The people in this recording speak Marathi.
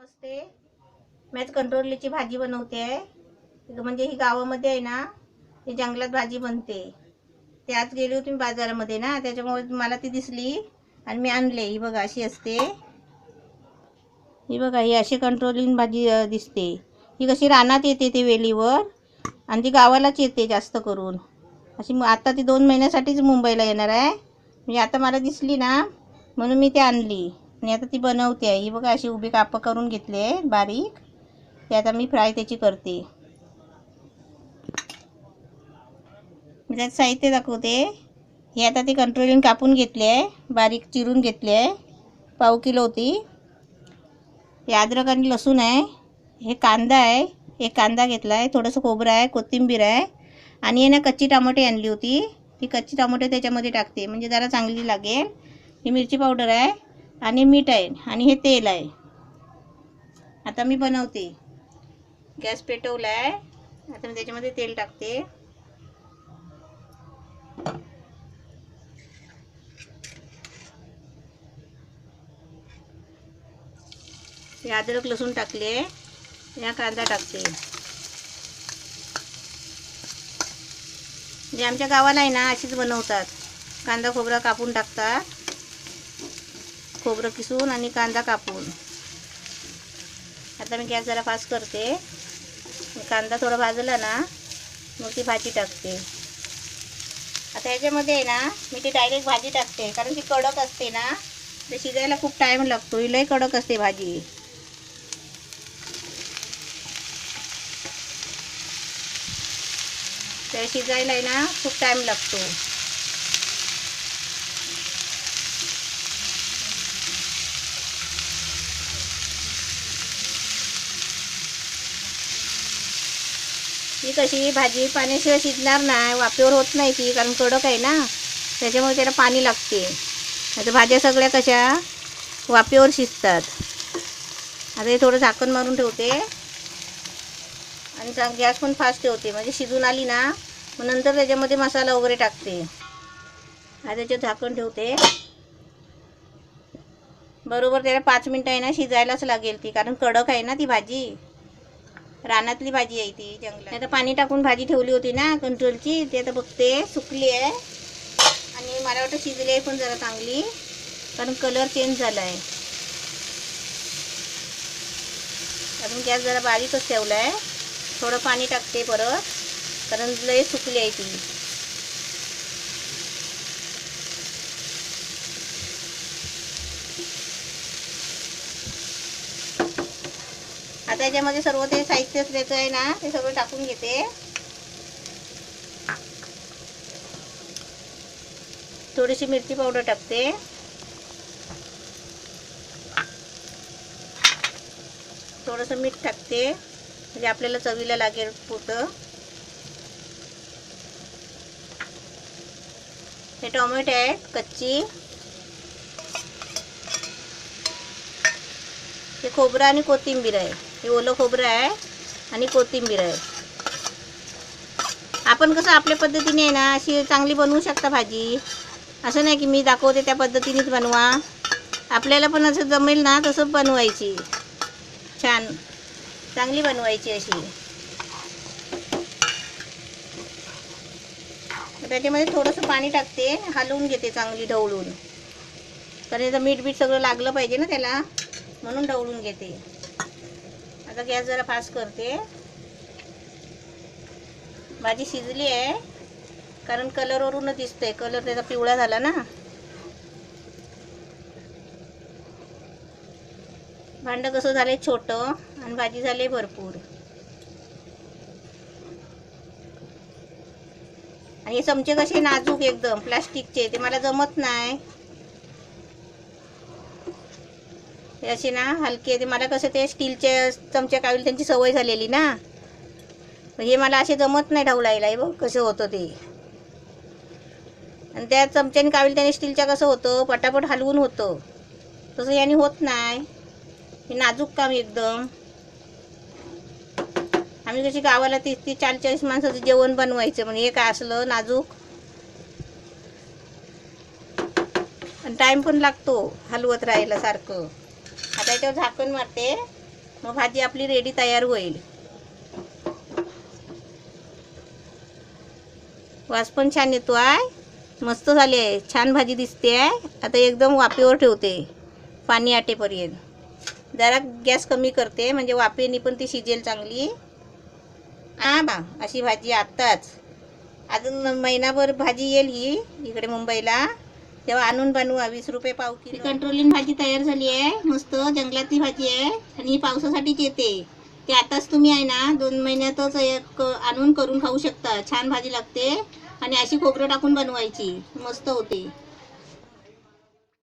नमस्ते. मी आज कंट्रोलची भाजी बनवते आहे. म्हणजे ही गावामध्ये आहे ना, ही जंगलात भाजी बनते. ते आज गेली होती मी बाजारामध्ये ना, त्याच्यामुळे मला ती दिसली आणि मी आणले. ही बघा अशी असते. ही बघा ही अशी कंट्रोलिंग भाजी दिसते. ही कशी रानात येते ते वेलीवर आणि ती गावालाच येते जास्त करून. अशी आता ती 2 महिन्यासाठीच मुंबईला येणार आहे. म्हणजे आता मला दिसली ना म्हणून मी ती आणली आणि आता ती बनवते आहे. ही बघा अशी उभी कापं करून घेतली आहे बारीक. ते आता मी फ्राय त्याची करते. मी त्यात साहित्य दाखवते. हे आता ती कंट्रोलिंग कापून घेतली आहे, बारीक चिरून घेतली आहे. पाव किलो होती. हे अद्रक आणि लसूण आहे. हे कांदा आहे, एक कांदा घेतला आहे. थोडंसं खोबरं आहे, कोथिंबीर आहे आणि हे ना कच्ची टमाटे आणली होती. ती कच्ची टमाटे त्याच्यामध्ये टाकते म्हणजे जरा चांगली लागेल. ही मिरची पावडर आहे आणि मीठ आहे आणि हे तेल आहे. आता मी बनवते. गॅस पेटवला आहे. आता मी त्याच्यामध्ये तेल टाकते. हे अद्रक लसूण टाकले. या कांदा टाकते. म्हणजे आमच्या गावाला आहे ना अशीच बनवतात. कांदा खोबरा कापून टाकतात. खोबरं किसून आणि कांदा कापून. आता मी गॅस जरा फास्ट करते. कांदा थोडा भाजला ना मग ती भाजी टाकते. आता ह्याच्यामध्ये आहे ना मी ती डायरेक्ट भाजी टाकते कारण ती कडक असते ना, ते शिजायला खूप टाईम लागतो. ही लई कडक असते भाजी. ते शिजायला आहे ना खूप टाईम लागतो. ही कशी भाजी पाण्याशिवाय शिजणार नाही, वाफेवर होत नाही ती, कारण कडक आहे ना त्याच्यामुळे त्याला पाणी लागते. आता भाज्या सगळ्या कशा वाफेवर शिजतात. आता हे थोडं झाकण मारून ठेवते आणि गॅस पण फास्ट ठेवते म्हणजे शिजून आली ना मग नंतर त्याच्यामध्ये मसाला वगैरे टाकते. आता त्याच्यात झाकण ठेवते. बरोबर त्याला 5 मिनटं आहे ना शिजायलाच लागेल ती, कारण कडक आहे ना ती भाजी. रानातली भाजी आहे ती जंगलात. आता पाणी टाकून भाजी ठेवली होती ना कंट्रोलची, ते आता बघते सुकली आहे आणि मला वाटतं शिजली आहे पण जरा चांगली, कारण कलर चेंज झाला आहे. अजून गॅस जरा बारीकच ठेवला आहे. थोडं पाणी टाकते परत, कारण लय सुकली आहे ती. आता याच्यामध्ये सर्व ते साहित्य असल्याचं आहे ना ते सगळं टाकून घेते. थोडीशी मिरची पावडर टाकते. थोडंसं मीठ टाकते म्हणजे आपल्याला चवीला लागेल पुरतं. हे टोमॅटो आहे कच्ची. हे खोबरं आणि कोथिंबीर आहे. हे ओलं खोबरं आहे आणि कोथिंबीर आहे. आपण कसं आपल्या पद्धतीने आहे ना अशी चांगली बनवू शकता भाजी. असं नाही की मी दाखवते त्या पद्धतीनेच बनवा. आपल्याला पण असं जमेल ना तसं बनवायची. छान चांगली बनवायची अशी. त्याच्यामध्ये थोडंसं पाणी टाकते, हलवून घेते चांगली ढवळून, कारण याचं मीठ सगळं लागलं पाहिजे ना त्याला, म्हणून ढवळून घेते. आता गॅस जरा फास्ट करते. भाजी शिजली आहे कारण कलरवरूनच दिसतंय, कलर त्याचा पिवळा झाला ना. भांडं कसं झालंय छोटं आणि भाजी झाली भरपूर. आणि हे चमचे कसे नाजूक एकदम प्लास्टिकचे, ते मला जमत नाही. हे असे ना हलके, ते मला कसं ते स्टीलचे चमचे काढून त्यांची सवय झालेली ना, हे मला असे जमत नाही ढवळायला. हे बघ कसं होतं ते. आणि त्या चमच्याने काढून त्याने स्टीलच्या कसं होतं पटापट हलवून होतं, तसं याने होत नाही. हे नाजूक काम एकदम. आम्ही कशी गावाला 30-30 40-40 माणसाचं जेवण बनवायचं, म्हणजे हे काय असलं नाजूक. आणि टाईम पण लागतो हलवत राहायला सारखं. आता याच्यावर झाकण मारते मग भाजी आपली रेडी तयार होईल. वास पण छान येतो आहे. मस्त झाली आहे. छान भाजी दिसते आहे. आता एकदम वाफेवर ठेवते पाणी आटेपर्यंत. जरा गॅस कमी करते म्हणजे वाफेने पण ती शिजेल चांगली. बा अशी भाजी आत्ताच. अजून महिनाभर भाजी येईल ही इकडे मुंबईला, तेव्हा आणून बनवा. 20 रुपये पाव किलो. कंट्रोलिंग भाजी तयार झाली आहे. मस्त जंगलातली भाजी आहे आणि ही पावसासाठीच येते. ते आताच तुम्ही आहे ना 2 महिन्यातच आणून करून खाऊ शकता. छान भाजी लागते आणि अशी खोबरं टाकून बनवायची, मस्त होते.